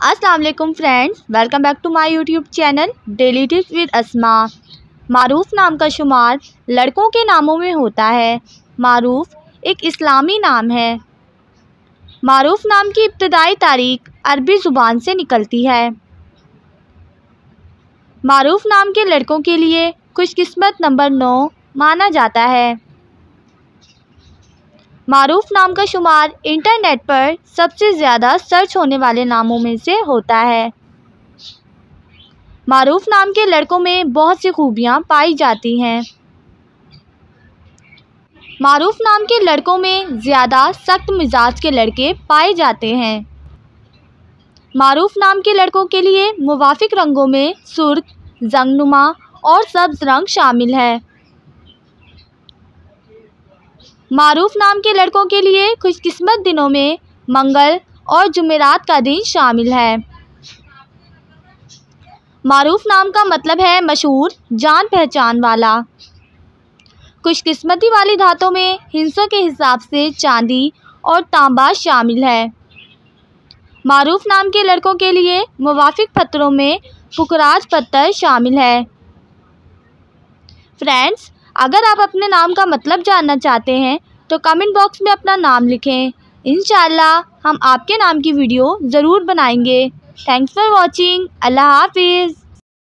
अस्सलाम वालेकुम friends, welcome back to my YouTube channel daily tips with Asma. मारूफ नाम का शुमार लड़कों के नामों में होता है। मारूफ एक इस्लामी नाम है। मारूफ नाम की इब्तिदाई तारीख अरबी ज़ुबान से निकलती है। मारूफ नाम के लड़कों के लिए खुशकिस्मत नंबर 9 माना जाता है। मारूफ नाम का शुमार इंटरनेट पर सबसे ज़्यादा सर्च होने वाले नामों में से होता है। मारूफ नाम के लड़कों में बहुत सी खूबियाँ पाई जाती हैं। मारूफ नाम के लड़कों में ज़्यादा सख्त मिजाज के लड़के पाए जाते हैं। मारूफ नाम के लड़कों के लिए मुवाफिक रंगों में सुर्ख, जंगनुमा और सब्ज़ रंग शामिल है। मारूफ नाम के लड़कों के लिए खुशकिस्मत दिनों में मंगल और जुमेरात का दिन शामिल है। मारूफ नाम का मतलब है मशहूर, जान पहचान वाला। खुशकिस्मती वाली धातों में हिस्सों के हिसाब से चांदी और तांबा शामिल है। मारूफ नाम के लड़कों के लिए मुवाफिक पत्थरों में पुखराज पत्थर शामिल है। फ्रेंड्स, अगर आप अपने नाम का मतलब जानना चाहते हैं तो कमेंट बॉक्स में अपना नाम लिखें। इंशाअल्लाह हम आपके नाम की वीडियो ज़रूर बनाएंगे। Thanks for watching. अल्लाह हाफिज़।